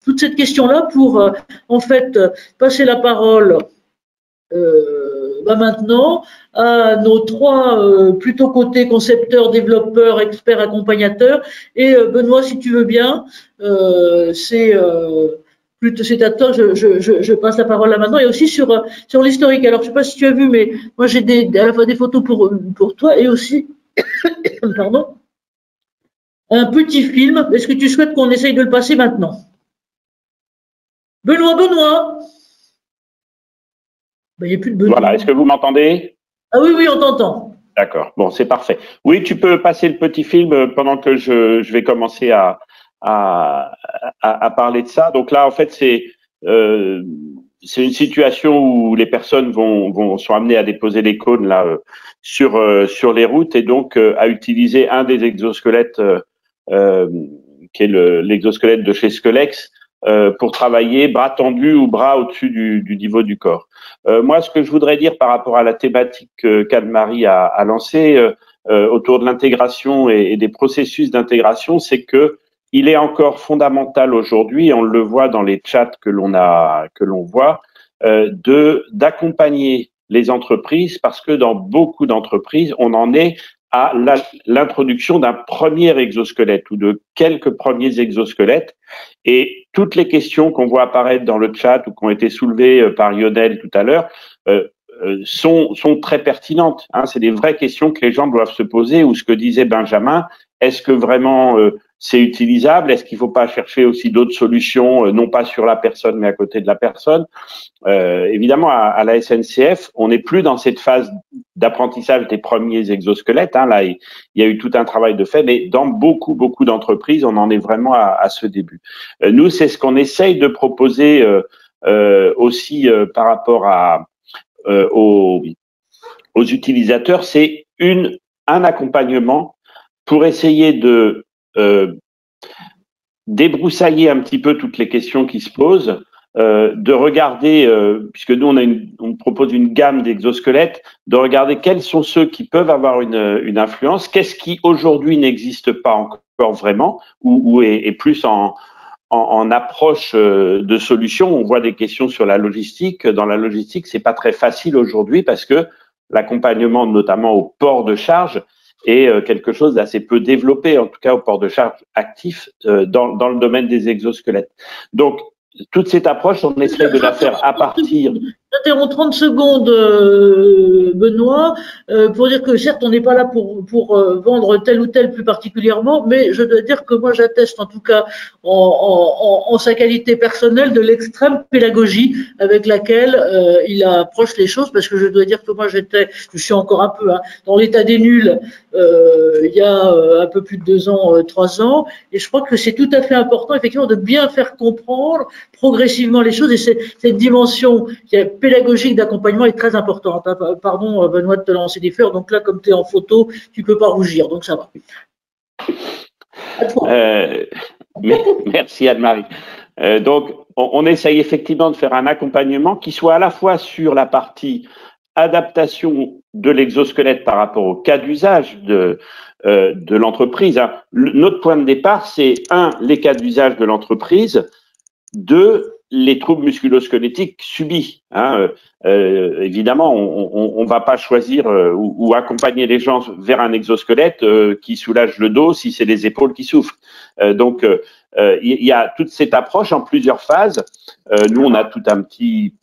toute cette question-là pour en fait passer la parole maintenant à nos trois plutôt côté concepteurs, développeurs, experts, accompagnateurs. Et Benoît, si tu veux bien, c'est à toi, je passe la parole là maintenant. Et aussi sur l'historique. Alors, je ne sais pas si tu as vu, mais moi j'ai à la fois des photos pour toi et aussi, pardon, un petit film. Est-ce que tu souhaites qu'on essaye de le passer maintenant? Benoît. Ben, il n'y a plus de Benoît. Voilà, est-ce que vous m'entendez? Ah oui, on t'entend. D'accord, bon, c'est parfait. Oui, tu peux passer le petit film pendant que je vais commencer à parler de ça. Donc là, en fait, c'est une situation où les personnes sont amenées à déposer les cônes là sur les routes et donc à utiliser un des exosquelettes qui est l'exosquelette de chez Skelex pour travailler bras tendus ou bras au-dessus du niveau du corps. Moi, ce que je voudrais dire par rapport à la thématique qu'Anne-Marie a lancée autour de l'intégration et des processus d'intégration, c'est que il est encore fondamental aujourd'hui, on le voit dans les chats que l'on voit, d'accompagner les entreprises parce que dans beaucoup d'entreprises, on en est à l'introduction d'un premier exosquelette ou de quelques premiers exosquelettes. Et toutes les questions qu'on voit apparaître dans le chat ou qui ont été soulevées par Lionel tout à l'heure sont très pertinentes. Hein. C'est des vraies questions que les gens doivent se poser. Ou ce que disait Benjamin, est-ce que vraiment c'est utilisable? Est-ce qu'il ne faut pas chercher aussi d'autres solutions, non pas sur la personne, mais à côté de la personne? Évidemment, à la SNCF, on n'est plus dans cette phase d'apprentissage des premiers exosquelettes. Hein. Là, il y a eu tout un travail de fait, mais dans beaucoup d'entreprises, on en est vraiment à ce début. Nous, c'est ce qu'on essaye de proposer aussi par rapport aux utilisateurs, c'est un accompagnement pour essayer de débroussailler un petit peu toutes les questions qui se posent, de regarder, puisque nous on propose une gamme d'exosquelettes, de regarder quels sont ceux qui peuvent avoir une influence, qu'est-ce qui aujourd'hui n'existe pas encore vraiment, ou est plus en approche de solution. On voit des questions sur la logistique. Dans la logistique, c'est pas très facile aujourd'hui parce que l'accompagnement, notamment au port de charge, est quelque chose d'assez peu développé, en tout cas au port de charge actif dans le domaine des exosquelettes. Donc, toute cette approche, on essaie de la faire à partir… J'interromps 30 secondes, Benoît, pour dire que certes, on n'est pas là pour vendre tel ou tel plus particulièrement, mais je dois dire que moi, j'atteste en tout cas en sa qualité personnelle de l'extrême pédagogie avec laquelle il approche les choses, parce que je dois dire que moi, je suis encore un peu dans l'état des nuls il y a un peu plus de 2 ans, 3 ans, et je crois que c'est tout à fait important, effectivement, de bien faire comprendre progressivement les choses, et cette dimension qui est pédagogique d'accompagnement est très importante. Pardon, Benoît, de te lancer des fleurs. Donc là, comme tu es en photo, tu peux pas rougir. Donc ça va. Merci Anne-Marie. Donc, on essaye effectivement de faire un accompagnement qui soit à la fois sur la partie adaptation de l'exosquelette par rapport au cas d'usage de l'entreprise. Hein. Notre point de départ, c'est les cas d'usage de l'entreprise, 2, les troubles musculo-squelettiques subis. Hein. Évidemment, on va pas choisir ou accompagner les gens vers un exosquelette qui soulage le dos si c'est les épaules qui souffrent. Donc, il y a toute cette approche en plusieurs phases. Nous, on a tout un petit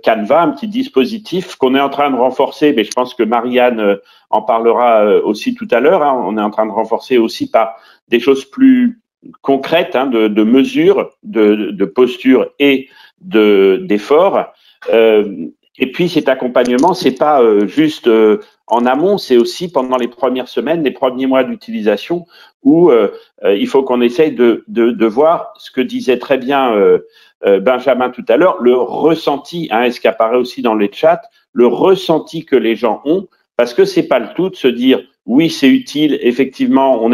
canevas, un petit dispositif qu'on est en train de renforcer, mais je pense que Marianne en parlera aussi tout à l'heure. Hein. On est en train de renforcer aussi par des choses plus concrètes, hein, de mesures, de posture et d'efforts. Et puis cet accompagnement, c'est pas juste en amont, c'est aussi pendant les premières semaines, les premiers mois d'utilisation, où il faut qu'on essaye de voir ce que disait très bien Benjamin tout à l'heure, le ressenti, hein, et ce qui apparaît aussi dans les chats, le ressenti que les gens ont, parce que c'est pas le tout de se dire oui, c'est utile, effectivement,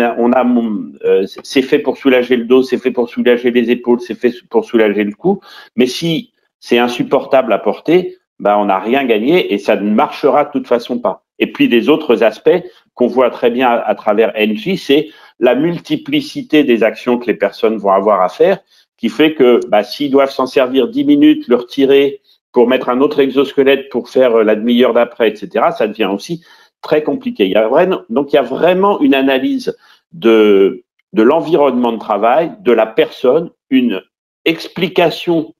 c'est fait pour soulager le dos, c'est fait pour soulager les épaules, c'est fait pour soulager le cou, mais si c'est insupportable à porter, ben on n'a rien gagné et ça ne marchera de toute façon pas. Et puis les autres aspects qu'on voit très bien à travers NJ, c'est la multiplicité des actions que les personnes vont avoir à faire qui fait que s'ils doivent s'en servir 10 minutes, le retirer pour mettre un autre exosquelette pour faire la demi-heure d'après, etc., ça devient aussi très compliqué. Donc, il y a vraiment une analyse de l'environnement de travail, de la personne, une explication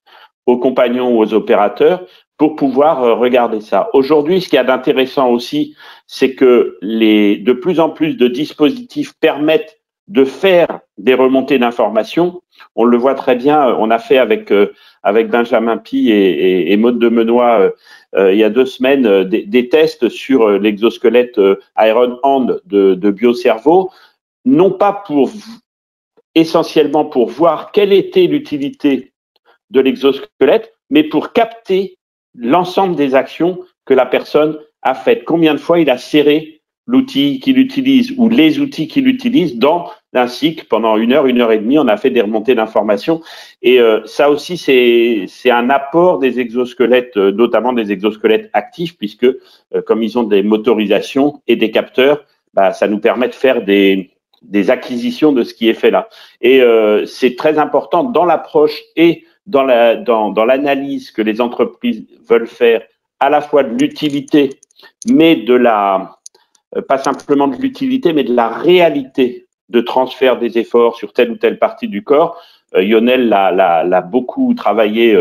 aux compagnons ou aux opérateurs pour pouvoir regarder ça. Aujourd'hui, ce qu'il y a d'intéressant aussi, c'est que de plus en plus de dispositifs permettent de faire des remontées d'informations. On le voit très bien, on a fait avec Benjamin Pi et Maude de Menoix il y a 2 semaines des tests sur l'exosquelette Iron Hand de BioCerveau, non pas essentiellement pour voir quelle était l'utilité de l'exosquelette, mais pour capter l'ensemble des actions que la personne a faites. Combien de fois il a serré l'outil qu'il utilise ou les outils qu'il utilise dans un cycle pendant 1 heure, 1 heure et demie, on a fait des remontées d'informations. Et ça aussi, c'est un apport des exosquelettes, notamment des exosquelettes actifs, puisque comme ils ont des motorisations et des capteurs, ça nous permet de faire des acquisitions de ce qui est fait là. Et c'est très important dans l'approche et dans l'analyse que les entreprises veulent faire, à la fois de l'utilité, mais pas simplement de l'utilité, mais de la réalité de transfert des efforts sur telle ou telle partie du corps. Lionel l'a beaucoup travaillé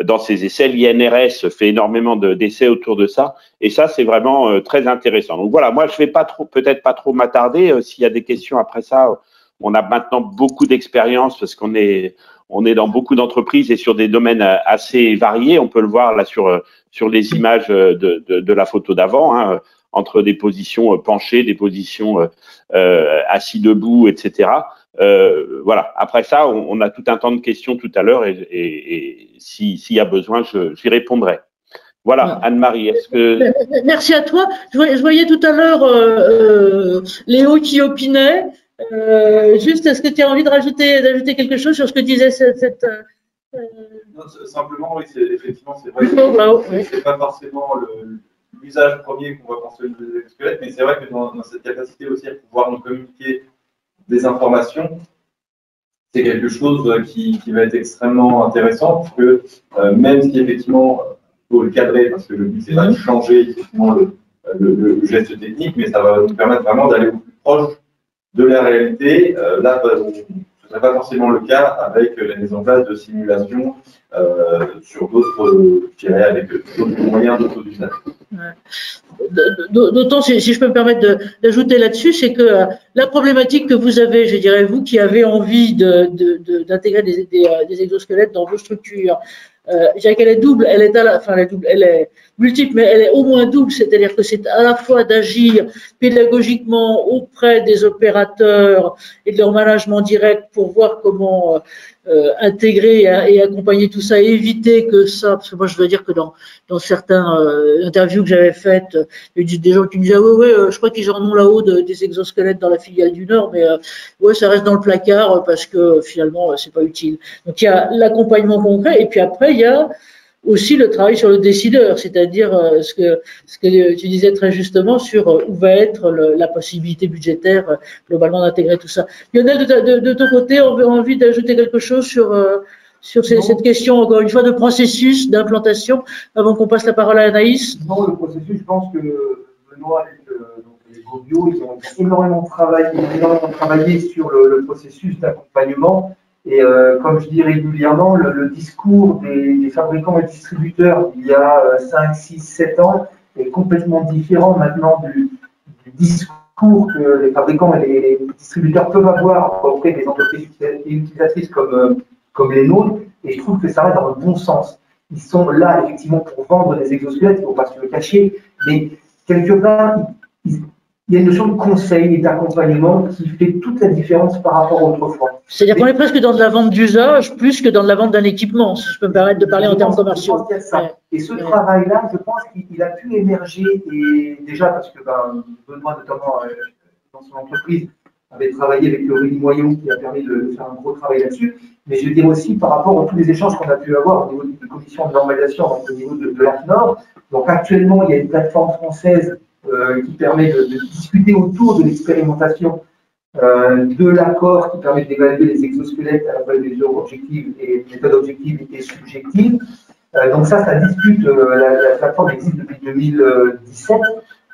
dans ses essais. L'INRS fait énormément d'essais autour de ça. Et ça, c'est vraiment très intéressant. Donc voilà, moi, je vais peut-être pas trop m'attarder. S'il y a des questions après ça, on a maintenant beaucoup d'expérience parce qu'on est dans beaucoup d'entreprises et sur des domaines assez variés. On peut le voir là sur les images de la photo d'avant, hein, entre des positions penchées, des positions assis debout, etc. Voilà. Après ça, on a tout un temps de questions tout à l'heure et s'il y a besoin, j'y répondrai. Voilà, Anne-Marie, est-ce que… Merci à toi. Je voyais tout à l'heure Léo qui opinait. Juste, est-ce que tu as envie d'ajouter quelque chose sur ce que disait cette Non, simplement, oui, effectivement, c'est vrai que c'est pas forcément l'usage premier qu'on va penser aux exosquelettes, mais c'est vrai que dans cette capacité aussi à pouvoir nous communiquer des informations, c'est quelque chose qui va être extrêmement intéressant, parce que même si effectivement il faut le cadrer, parce que le but c'est pas de changer effectivement le geste technique, mais ça va nous permettre vraiment d'aller au plus proche de la réalité. Là, ce ne serait pas forcément le cas avec la mise en place de simulations sur d'autres, je dirais, avec d'autres moyens, d'autres usages. D'autant, si je peux me permettre d'ajouter là-dessus, c'est que la problématique que vous avez, je dirais, vous qui avez envie d'intégrer des exosquelettes dans vos structures, je dirais qu'elle est double, elle est multiple, mais elle est au moins double, c'est-à-dire que c'est à la fois d'agir pédagogiquement auprès des opérateurs et de leur management direct pour voir comment intégrer et accompagner tout ça, et éviter que ça, parce que moi je dois dire que dans certaines interviews que j'avais faites, il y a des gens qui me disaient je crois qu'ils en ont là-haut des exosquelettes dans la filiale du Nord, mais ça reste dans le placard parce que finalement c'est pas utile. Donc il y a l'accompagnement concret, et puis après il y a aussi le travail sur le décideur, c'est-à-dire ce que tu disais très justement sur où va être la possibilité budgétaire globalement d'intégrer tout ça. Lionel, de ton côté, on a envie d'ajouter quelque chose sur cette question, encore une fois, de processus d'implantation, avant qu'on passe la parole à Anaïs? Non, le processus, je pense que Benoît avec les GoBio, ils ont énormément travaillé sur le processus d'accompagnement. Et comme je dis régulièrement, le discours des fabricants et distributeurs il y a 5, 6, 7 ans est complètement différent maintenant du discours que les fabricants et les distributeurs peuvent avoir auprès des entreprises utilisatrices comme les nôtres. Et je trouve que ça va dans le bon sens. Ils sont là effectivement pour vendre des exosquelettes, il ne faut pas se le cacher, mais quelque part, il y a une notion de conseil et d'accompagnement qui fait toute la différence par rapport à autrefois. C'est-à-dire qu'on est presque dans de la vente d'usage plus que dans de la vente d'un équipement, si je peux me permettre de parler en termes commerciaux. Et ce travail-là, je pense qu'il a pu émerger, et déjà parce que Benoît, notamment dans son entreprise, avait travaillé avec Aurélie Moyon qui a permis de faire un gros travail là-dessus, mais je veux dire aussi par rapport à tous les échanges qu'on a pu avoir au niveau de la commission de normalisation, donc au niveau de l'AFNOR. Donc actuellement, il y a une plateforme française qui permet de discuter autour de l'expérimentation de l'accord qui permet d'évaluer les exosquelettes à la fois des mesures objectives et méthodes objectives et subjectives. Donc ça discute, la plateforme existe depuis 2017.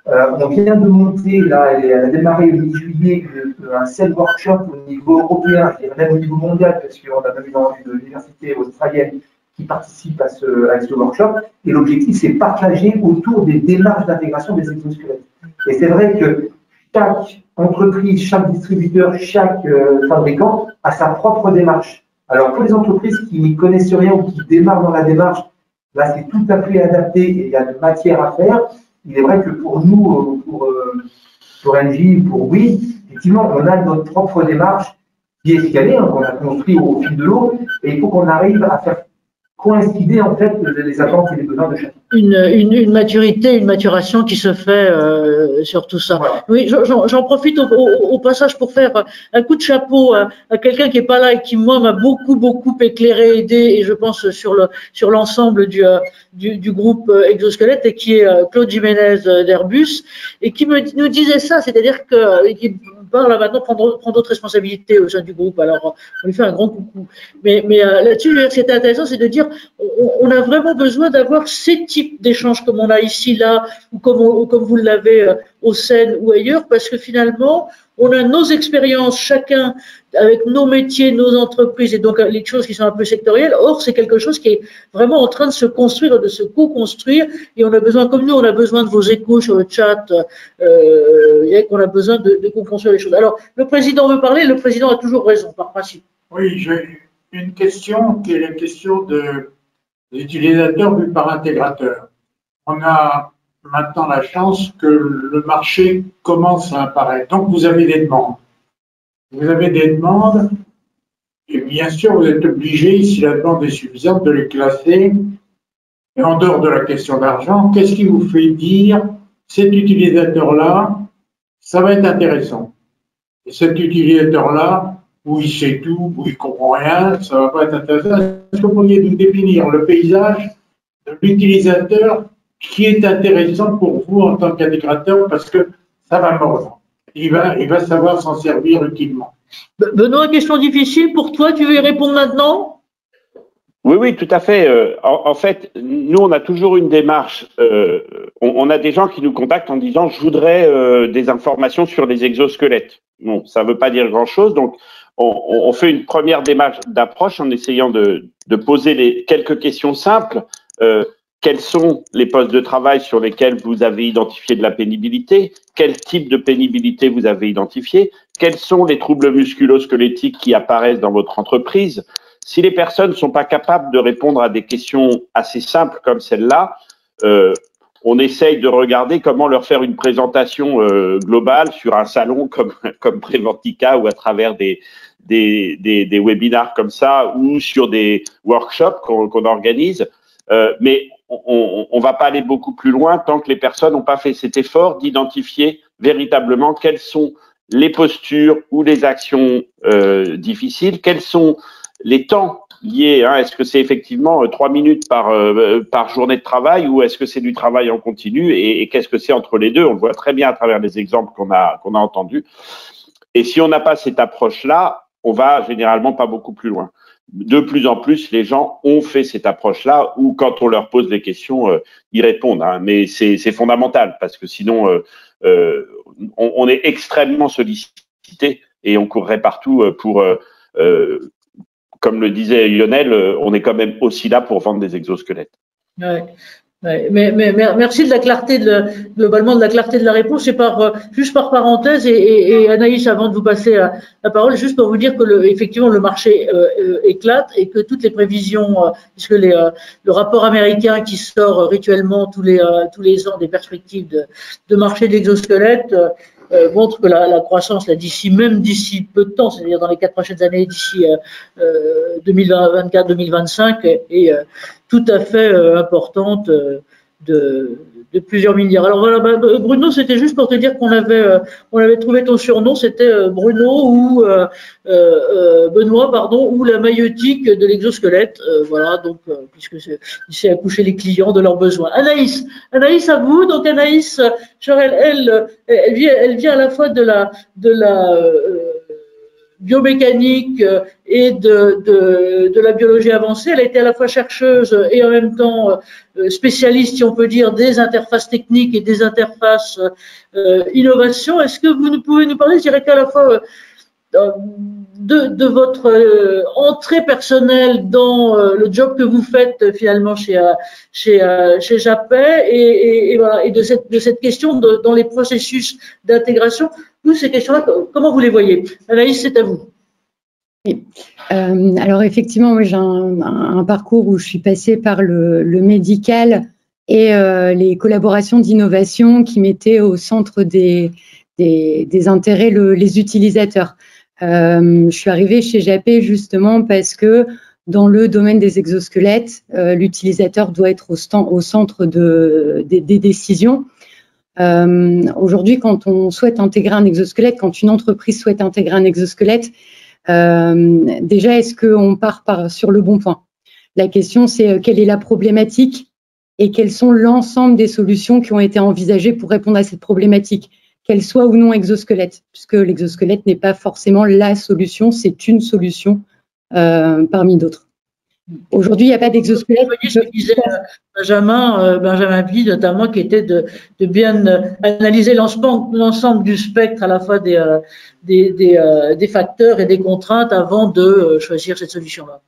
On vient de monter, là, elle a démarré le mi-juillet, un seul workshop au niveau européen, et même au niveau mondial, parce qu'on a même une université australienne qui participe à ce workshop. Et l'objectif, c'est partager autour des démarches d'intégration des exosquelettes. Et c'est vrai que chaque entreprise, chaque distributeur, chaque fabricant a sa propre démarche. Alors, pour les entreprises qui n'y connaissent rien ou qui démarrent dans la démarche, là, c'est tout à fait adapté et il y a de matière à faire. Il est vrai que pour nous, pour Engie, pour WID, effectivement, on a notre propre démarche qui est escalée, qu'on a construit au fil de l'eau, et il faut qu'on arrive à faire coïncider en fait les attentes et les besoins de chacun. Une maturité, une maturation qui se fait sur tout ça. Voilà. Oui, j'en profite au passage pour faire un coup de chapeau à quelqu'un qui est pas là et qui moi m'a beaucoup éclairé, aidé, et je pense sur l'ensemble du groupe Exosquelette, et qui est Claude Jiménez d'Airbus, et qui nous disait ça, c'est-à-dire que qui parle là maintenant prend d'autres responsabilités au sein du groupe. Alors on lui fait un grand coucou. Mais là-dessus, ce qui était intéressant, c'est de dire on a vraiment besoin d'avoir ces types d'échanges comme on a ici, là, ou comme vous l'avez au Seine ou ailleurs, parce que finalement, on a nos expériences, chacun avec nos métiers, nos entreprises, et donc les choses qui sont un peu sectorielles. Or, c'est quelque chose qui est vraiment en train de se construire, de se co-construire, et on a besoin, comme nous, on a besoin de vos échos sur le chat, qu'on a besoin de co-construire les choses. Alors, le président veut parler, le président a toujours raison, par principe. Oui, j'ai une question qui est la question de l'utilisateur vu par l'intégrateur. On a maintenant la chance que le marché commence à apparaître. Donc, vous avez des demandes. Vous avez des demandes, et bien sûr, vous êtes obligé, si la demande est suffisante, de les classer. Et en dehors de la question d'argent, qu'est-ce qui vous fait dire cet utilisateur-là, ça va être intéressant. Et cet utilisateur-là, où il sait tout, où il comprend rien, ça va pas être intéressant. Est-ce que vous pourriez nous définir le paysage de l'utilisateur qui est intéressant pour vous en tant qu'intégrateur, parce que ça va mordre. Il va savoir s'en servir utilement. Benoît, question difficile pour toi, tu veux y répondre maintenant? Oui, tout à fait. En fait, nous, on a toujours une démarche. On a des gens qui nous contactent en disant « je voudrais des informations sur les exosquelettes ». Bon, ça ne veut pas dire grand-chose, donc on fait une première démarche d'approche en essayant de poser quelques questions simples. Quels sont les postes de travail sur lesquels vous avez identifié de la pénibilité? Quel type de pénibilité vous avez identifié? Quels sont les troubles musculo-squelettiques qui apparaissent dans votre entreprise? Si les personnes ne sont pas capables de répondre à des questions assez simples comme celle-là, on essaye de regarder comment leur faire une présentation globale sur un salon comme Préventica, ou à travers des webinars comme ça, ou sur des workshops qu'on organise. Mais on va pas aller beaucoup plus loin tant que les personnes n'ont pas fait cet effort d'identifier véritablement quelles sont les postures ou les actions difficiles, quels sont les temps liés. Est-ce que c'est effectivement 3 minutes par journée de travail, ou est-ce que c'est du travail en continu, et qu'est-ce que c'est entre les deux? On le voit très bien à travers les exemples qu'on a entendus. Et si on n'a pas cette approche-là, on va généralement pas beaucoup plus loin. De plus en plus, les gens ont fait cette approche-là, où quand on leur pose des questions, ils répondent. Mais c'est fondamental, parce que sinon, on est extrêmement sollicité et on courrait partout pour, comme le disait Lionel, on est quand même aussi là pour vendre des exosquelettes. Ouais. Ouais, mais merci de la clarté, globalement de la clarté de la réponse. C'est juste par parenthèse, et Anaïs, avant de vous passer la parole, juste pour vous dire que effectivement le marché éclate, et que toutes les prévisions, puisque le rapport américain qui sort rituellement tous les ans des perspectives de marché de l'exosquelette montre que la croissance, là, d'ici peu de temps, c'est-à-dire dans les 4 prochaines années, d'ici 2024-2025, est tout à fait importante, de plusieurs milliards. Alors voilà, Bruno, c'était juste pour te dire qu'on avait trouvé ton surnom, c'était Bruno ou Benoît, pardon, ou la maïeutique de l'exosquelette. Voilà, donc puisque c'est accoucher les clients de leurs besoins. Anaïs, à vous. Donc Anaïs, elle vient à la fois de la biomécanique et de la biologie avancée. Elle a été à la fois chercheuse et en même temps spécialiste, si on peut dire, des interfaces techniques et des interfaces innovation. Est-ce que vous pouvez nous parler, je dirais qu'à la fois de votre entrée personnelle dans le job que vous faites finalement chez Japet et de cette question dans les processus d'intégration. Vous, ces questions-là, comment vous les voyez? Anaïs, c'est à vous. Oui. Alors effectivement, moi j'ai un parcours où je suis passée par le médical et les collaborations d'innovation qui mettaient au centre des intérêts les utilisateurs. Je suis arrivée chez Japet justement parce que dans le domaine des exosquelettes, l'utilisateur doit être au centre des décisions. Aujourd'hui, quand on souhaite intégrer un exosquelette, quand une entreprise souhaite intégrer un exosquelette, déjà, est-ce qu'on part sur le bon point? La question, c'est quelle est la problématique et quelles sont l'ensemble des solutions qui ont été envisagées pour répondre à cette problématique, qu'elle soit ou non exosquelette, puisque l'exosquelette n'est pas forcément la solution, c'est une solution parmi d'autres. Aujourd'hui, il n'y a pas d'exosquelette. Ce que disait Benjamin Bille, notamment, qui était de bien analyser l'ensemble du spectre à la fois des facteurs et des contraintes avant de choisir cette solution-là.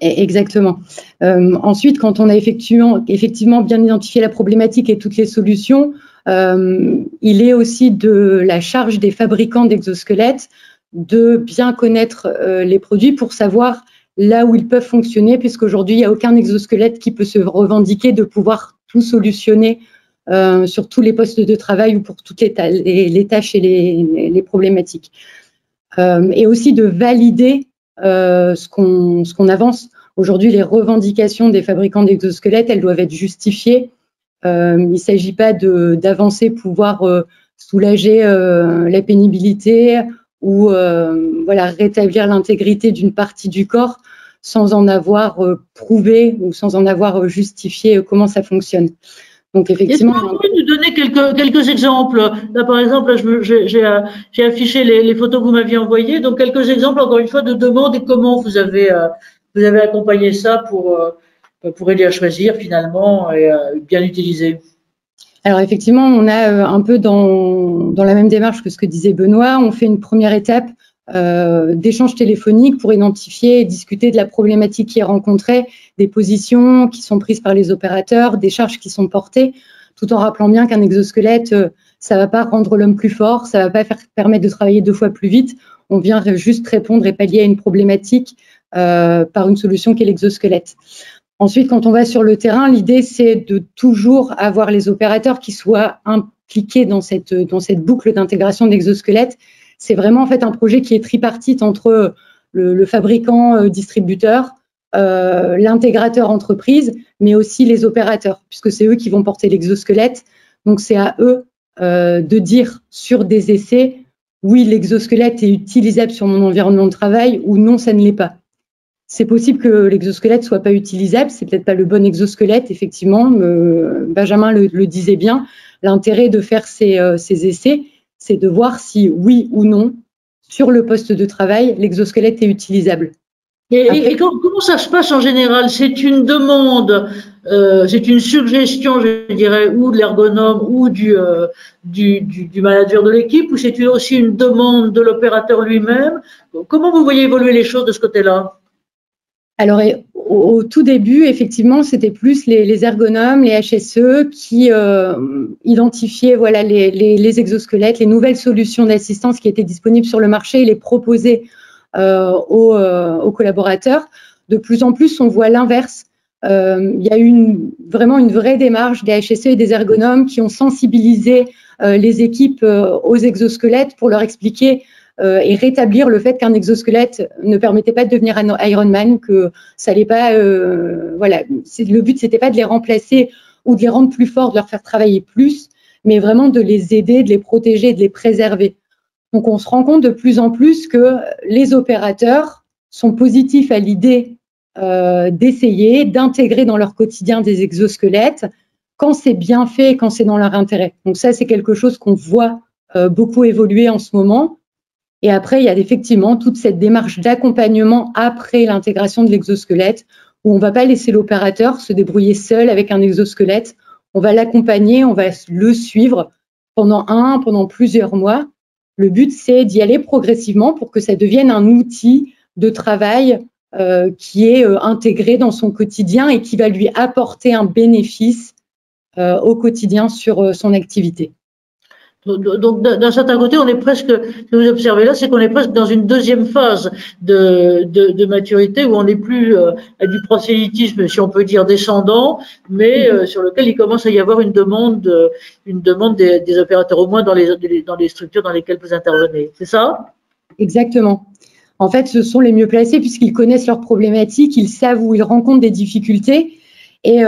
Exactement. Ensuite, quand on a effectivement bien identifié la problématique et toutes les solutions, il est aussi de la charge des fabricants d'exosquelettes de bien connaître les produits pour savoir là où ils peuvent fonctionner, puisqu'aujourd'hui, il n'y a aucun exosquelette qui peut se revendiquer de pouvoir tout solutionner sur tous les postes de travail ou pour toutes les tâches et les problématiques. Et aussi de valider ce qu'on avance. Aujourd'hui, les revendications des fabricants d'exosquelettes, elles doivent être justifiées. Il ne s'agit pas d'avancer, pouvoir soulager la pénibilité ou rétablir l'intégrité d'une partie du corps sans en avoir prouvé ou sans en avoir justifié comment ça fonctionne. Donc effectivement. Est-ce que vous pouvez nous donner quelques exemples? Là, par exemple, j'ai affiché les photos que vous m'aviez envoyées. Donc quelques exemples, encore une fois, de demandes et comment vous avez accompagné ça pour aider à choisir finalement et bien utiliser. Alors effectivement, on a un peu dans la même démarche que ce que disait Benoît, on fait une première étape d'échange téléphonique pour identifier et discuter de la problématique qui est rencontrée, des positions qui sont prises par les opérateurs, des charges qui sont portées, tout en rappelant bien qu'un exosquelette, ça ne va pas rendre l'homme plus fort, ça ne va pas permettre de travailler 2 fois plus vite, on vient juste répondre et pallier à une problématique par une solution qui est l'exosquelette. Ensuite, quand on va sur le terrain, l'idée, c'est de toujours avoir les opérateurs qui soient impliqués dans cette boucle d'intégration d'exosquelettes. C'est vraiment en fait un projet qui est tripartite entre le fabricant distributeur, l'intégrateur entreprise, mais aussi les opérateurs, puisque c'est eux qui vont porter l'exosquelette. Donc, c'est à eux de dire sur des essais, oui, l'exosquelette est utilisable sur mon environnement de travail ou non, ça ne l'est pas. C'est possible que l'exosquelette soit pas utilisable, c'est peut-être pas le bon exosquelette, effectivement. Benjamin le disait bien. L'intérêt de faire ces essais, c'est de voir si oui ou non, sur le poste de travail, l'exosquelette est utilisable. Et comment ça se passe en général? C'est une demande, c'est une suggestion, je dirais, ou de l'ergonome ou du manager de l'équipe, ou c'est aussi une demande de l'opérateur lui-même? Comment vous voyez évoluer les choses de ce côté-là? Alors, au tout début, effectivement, c'était plus les ergonomes, les HSE qui identifiaient les exosquelettes, les nouvelles solutions d'assistance qui étaient disponibles sur le marché et les proposaient aux collaborateurs. De plus en plus, on voit l'inverse. Il y a eu vraiment une vraie démarche des HSE et des ergonomes qui ont sensibilisé les équipes aux exosquelettes pour leur expliquer et rétablir le fait qu'un exosquelette ne permettait pas de devenir un Ironman, que ça allait pas, le but c'était pas de les remplacer ou de les rendre plus forts, de leur faire travailler plus, mais vraiment de les aider, de les protéger, de les préserver. Donc on se rend compte de plus en plus que les opérateurs sont positifs à l'idée d'essayer, d'intégrer dans leur quotidien des exosquelettes quand c'est bien fait et quand c'est dans leur intérêt. Donc ça c'est quelque chose qu'on voit beaucoup évoluer en ce moment. Et après, il y a effectivement toute cette démarche d'accompagnement après l'intégration de l'exosquelette, où on ne va pas laisser l'opérateur se débrouiller seul avec un exosquelette. On va l'accompagner, on va le suivre pendant plusieurs mois. Le but, c'est d'y aller progressivement pour que ça devienne un outil de travail qui est intégré dans son quotidien et qui va lui apporter un bénéfice au quotidien sur son activité. Donc, d'un certain côté, on est presque, ce que vous observez là, c'est qu'on est presque dans une deuxième phase de maturité où on n'est plus à du prosélytisme, si on peut dire, descendant, mais sur lequel il commence à y avoir une demande des opérateurs, au moins dans les structures dans lesquelles vous intervenez. C'est ça? Exactement. En fait, ce sont les mieux placés puisqu'ils connaissent leurs problématiques, ils savent où ils rencontrent des difficultés. Et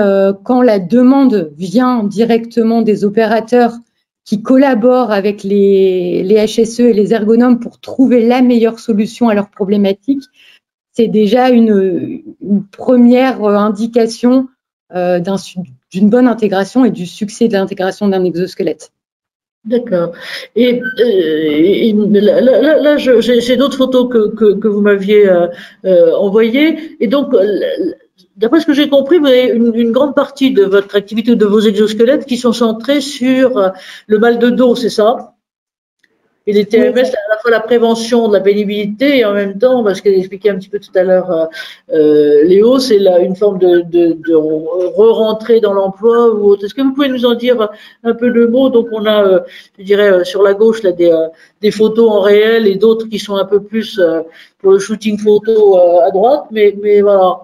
quand la demande vient directement des opérateurs qui collaborent avec les HSE et les ergonomes pour trouver la meilleure solution à leurs problématiques, c'est déjà une première indication d'une bonne intégration et du succès de l'intégration d'un exosquelette. D'accord. Et là j'ai d'autres photos que vous m'aviez envoyées. Et donc, d'après ce que j'ai compris, vous avez une grande partie de votre activité ou de vos exosquelettes qui sont centrés sur le mal de dos, c'est ça? Et les TMS, à la fois la prévention de la pénibilité et en même temps, parce qu'elle expliquait un petit peu tout à l'heure Léo, c'est une forme de re-rentrer dans l'emploi ou autre. Est-ce que vous pouvez nous en dire un peu de mots? Donc on a, je dirais, sur la gauche là des photos en réel et d'autres qui sont un peu plus pour le shooting photo à droite, mais voilà.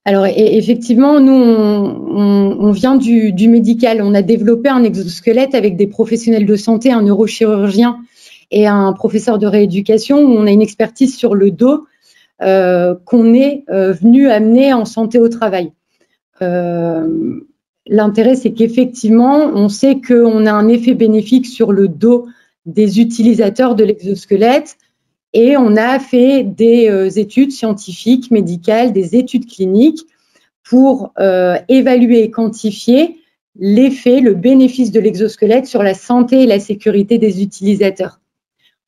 Alors effectivement, nous, on vient du médical. On a développé un exosquelette avec des professionnels de santé, un neurochirurgien et un professeur de rééducation où on a une expertise sur le dos qu'on est venu amener en santé au travail. L'intérêt, c'est qu'effectivement, on sait qu'on a un effet bénéfique sur le dos des utilisateurs de l'exosquelette. Et on a fait des études scientifiques, médicales, des études cliniques pour évaluer et quantifier l'effet, le bénéfice de l'exosquelette sur la santé et la sécurité des utilisateurs.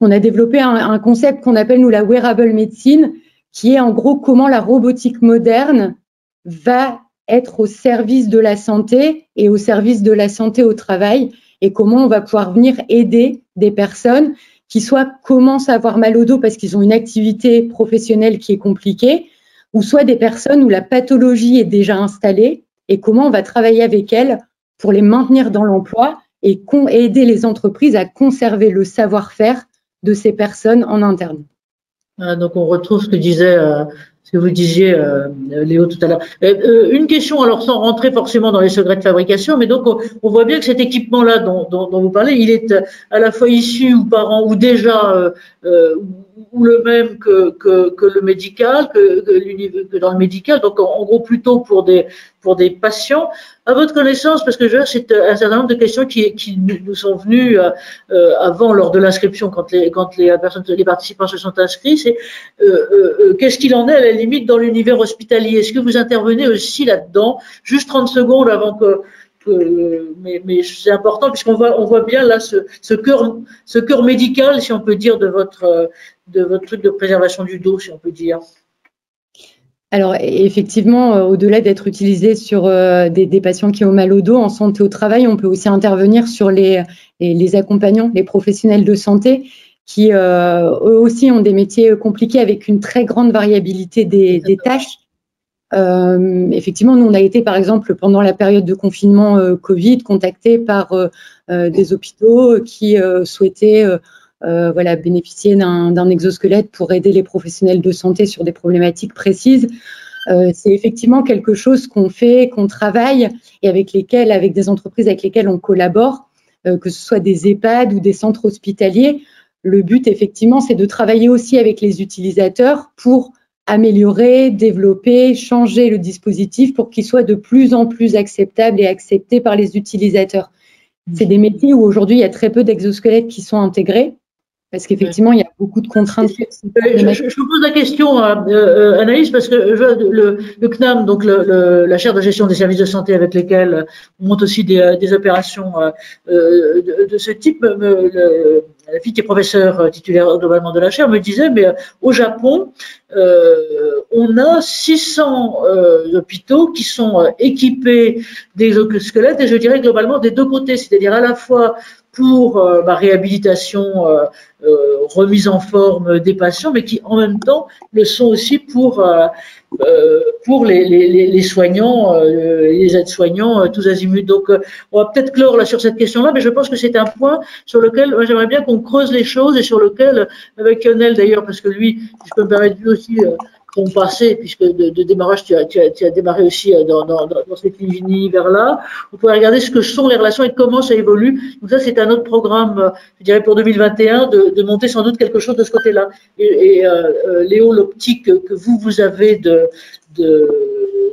On a développé un concept qu'on appelle, nous, la wearable médecine, qui est en gros comment la robotique moderne va être au service de la santé et au service de la santé au travail et comment on va pouvoir venir aider des personnes qui soit commencent à avoir mal au dos parce qu'ils ont une activité professionnelle qui est compliquée, ou soit des personnes où la pathologie est déjà installée et comment on va travailler avec elles pour les maintenir dans l'emploi et aider les entreprises à conserver le savoir-faire de ces personnes en interne. Donc on retrouve ce que vous disiez, Léo, tout à l'heure. Une question, alors sans rentrer forcément dans les secrets de fabrication, mais donc on voit bien que cet équipement-là dont vous parlez, il est à la fois issu ou parent ou déjà ou le même que le médical, que dans le médical, donc en gros plutôt pour des patients. À votre connaissance, parce que c'est un certain nombre de questions qui nous sont venues avant lors de l'inscription quand les participants se sont inscrits, c'est qu'est-ce qu'il en est à la limite dans l'univers hospitalier? Est-ce que vous intervenez aussi là-dedans? Juste 30 secondes avant mais c'est important puisqu'on voit bien là ce cœur médical, si on peut dire, de votre truc de préservation du dos, si on peut dire. Alors effectivement, au-delà d'être utilisé sur des patients qui ont mal au dos en santé au travail, on peut aussi intervenir sur les accompagnants, les professionnels de santé qui eux aussi ont des métiers compliqués avec une très grande variabilité des tâches. Effectivement, nous on a été par exemple pendant la période de confinement Covid contactés par des hôpitaux qui souhaitaient bénéficier d'un exosquelette pour aider les professionnels de santé sur des problématiques précises. C'est effectivement quelque chose qu'on fait, qu'on travaille et avec des entreprises avec lesquelles on collabore, que ce soit des EHPAD ou des centres hospitaliers. Le but, effectivement, c'est de travailler aussi avec les utilisateurs pour améliorer, développer, changer le dispositif pour qu'il soit de plus en plus acceptable et accepté par les utilisateurs. C'est des métiers où aujourd'hui, il y a très peu d'exosquelettes qui sont intégrés parce qu'effectivement, il y a beaucoup de contraintes. Je vous pose la question, Anaïs, parce que le CNAM, donc la chaire de gestion des services de santé avec lesquels on monte aussi des opérations de ce type, la fille qui est professeure titulaire globalement de la chaire me disait, mais au Japon, on a 600 hôpitaux qui sont équipés d'exosquelettes, et je dirais globalement des deux côtés, c'est-à-dire à la fois pour réhabilitation, remise en forme des patients, mais qui en même temps le sont aussi pour les soignants, les aides-soignants, tous azimuts. Donc, on va peut-être clore là sur cette question-là, mais je pense que c'est un point sur lequel j'aimerais bien qu'on creuse les choses et sur lequel, avec Lionel d'ailleurs, parce que lui, si je peux me permettre, lui aussi, ton passé, puisque de démarrage, tu as démarré aussi dans cet univers-là. Vous pouvez regarder ce que sont les relations et comment ça évolue. Donc ça, c'est un autre programme, je dirais, pour 2021, de monter sans doute quelque chose de ce côté-là. Et Léo, l'optique que vous avez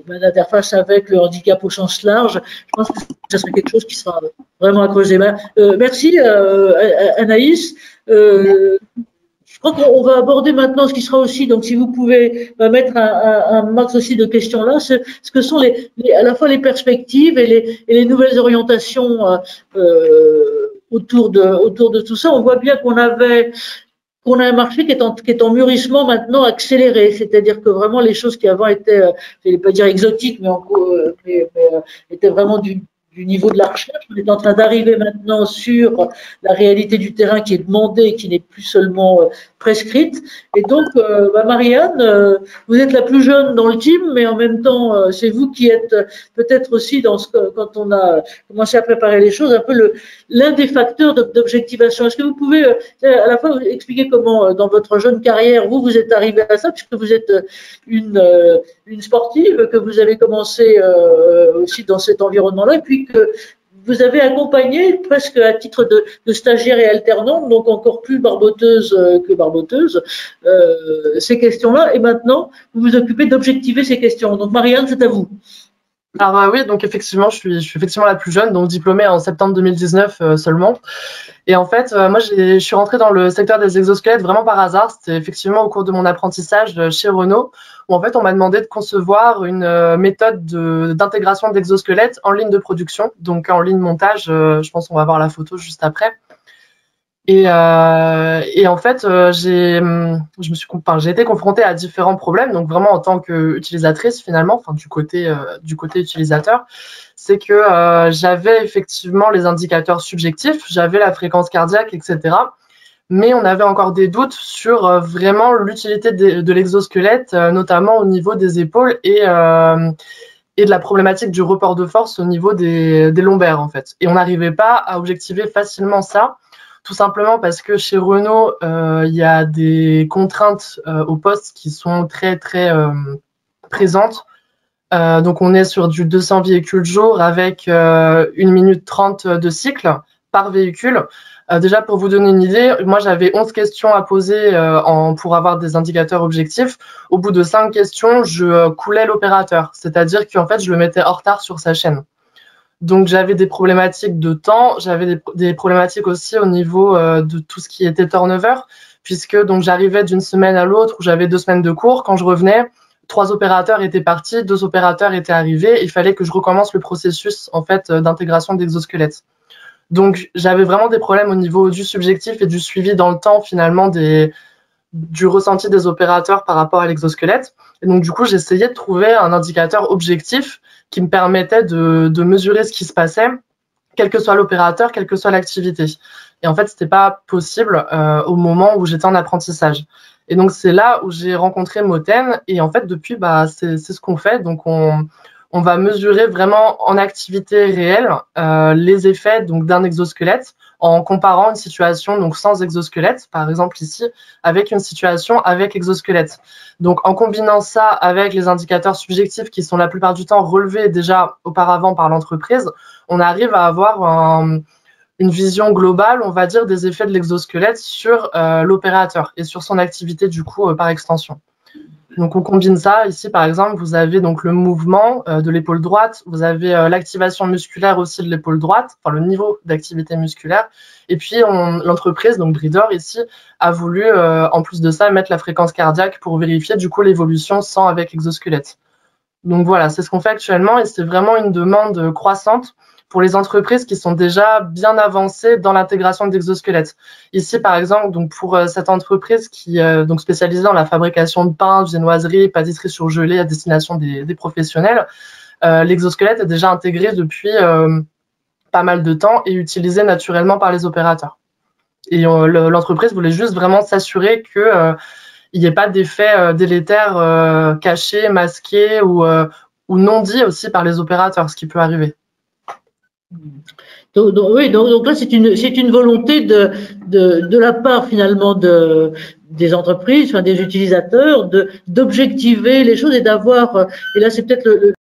d'interface avec le handicap au sens large, je pense que ça serait quelque chose qui sera vraiment à creuser. Merci, Anaïs. Je crois qu'on va aborder maintenant ce qui sera aussi, donc si vous pouvez mettre un max aussi de questions là, ce que sont à la fois les perspectives et les nouvelles orientations autour de tout ça. On voit bien qu'on a un marché qui est en mûrissement maintenant accéléré, c'est-à-dire que vraiment les choses qui avant étaient, je ne vais pas dire exotiques, mais étaient vraiment du niveau de la recherche. On est en train d'arriver maintenant sur la réalité du terrain qui est demandée, qui n'est plus seulement prescrite. Et donc, Marianne, vous êtes la plus jeune dans le team, mais en même temps, c'est vous qui êtes peut-être aussi quand on a commencé à préparer les choses, un peu l'un des facteurs d'objectivation. Est-ce que vous pouvez à la fois expliquer comment, dans votre jeune carrière, vous êtes arrivé à ça, puisque vous êtes une sportive, que vous avez commencé aussi dans cet environnement-là, et puis que vous avez accompagné presque à titre de stagiaire et alternante, donc encore plus barboteuse que barboteuse, ces questions-là, et maintenant vous vous occupez d'objectiver ces questions. Donc Marianne, c'est à vous. Alors oui, donc effectivement, je suis effectivement la plus jeune, donc diplômée en septembre 2019 seulement. Et en fait, moi, je suis rentrée dans le secteur des exosquelettes vraiment par hasard. C'était effectivement au cours de mon apprentissage chez Renault, où en fait, on m'a demandé de concevoir une méthode d'intégration d'exosquelettes en ligne de production, donc en ligne montage. Je pense qu'on va voir la photo juste après. Et en fait, j'ai été confrontée à différents problèmes, donc vraiment en tant qu'utilisatrice finalement, enfin du côté utilisateur, c'est que j'avais effectivement les indicateurs subjectifs, j'avais la fréquence cardiaque, etc. Mais on avait encore des doutes sur vraiment l'utilité de l'exosquelette, notamment au niveau des épaules et de la problématique du report de force au niveau des lombaires en fait. Et on n'arrivait pas à objectiver facilement ça. Tout simplement parce que chez Renault, il y a des contraintes au poste qui sont très, très présentes. Donc, on est sur du 200 véhicules jour avec 1 minute 30 de cycle par véhicule. Déjà, pour vous donner une idée, moi, j'avais 11 questions à poser pour avoir des indicateurs objectifs. Au bout de 5 questions, je coulais l'opérateur. C'est-à-dire qu'en fait, je le mettais en retard sur sa chaîne. Donc, j'avais des problématiques de temps, j'avais des problématiques aussi au niveau de tout ce qui était turnover, puisque donc j'arrivais d'une semaine à l'autre où j'avais 2 semaines de cours. Quand je revenais, 3 opérateurs étaient partis, 2 opérateurs étaient arrivés. Il fallait que je recommence le processus en fait d'intégration d'exosquelettes. Donc, j'avais vraiment des problèmes au niveau du subjectif et du suivi dans le temps finalement du ressenti des opérateurs par rapport à l'exosquelette. Et donc, du coup, j'essayais de trouver un indicateur objectif qui me permettait de mesurer ce qui se passait, quel que soit l'opérateur, quelle que soit l'activité. Et en fait, c'était pas possible au moment où j'étais en apprentissage. Et donc, c'est là où j'ai rencontré Moten. Et en fait, depuis, c'est ce qu'on fait. Donc, on va mesurer vraiment en activité réelle les effets donc d'un exosquelette en comparant une situation donc sans exosquelette, par exemple ici, avec une situation avec exosquelette. Donc en combinant ça avec les indicateurs subjectifs qui sont la plupart du temps relevés déjà auparavant par l'entreprise, on arrive à avoir une vision globale, on va dire, des effets de l'exosquelette sur l'opérateur et sur son activité du coup par extension. Donc, on combine ça. Ici, par exemple, vous avez donc le mouvement de l'épaule droite, vous avez l'activation musculaire aussi de l'épaule droite, enfin le niveau d'activité musculaire. Et puis, l'entreprise, donc Breeder ici, a voulu, en plus de ça, mettre la fréquence cardiaque pour vérifier du coup l'évolution sans avec exosquelette. Donc voilà, c'est ce qu'on fait actuellement et c'est vraiment une demande croissante pour les entreprises qui sont déjà bien avancées dans l'intégration d'exosquelettes. Ici, par exemple, donc pour cette entreprise qui est donc spécialisée dans la fabrication de pain, viennoiserie, pâtisserie surgelée à destination des professionnels, l'exosquelette est déjà intégré depuis pas mal de temps et utilisé naturellement par les opérateurs. Et l'entreprise voulait juste vraiment s'assurer que il n'y ait pas d'effets délétères cachés, masqués ou non dits aussi par les opérateurs, ce qui peut arriver. Donc là, c'est une volonté de la part finalement des entreprises, enfin des utilisateurs, d'objectiver les choses et d'avoir, et là c'est peut-être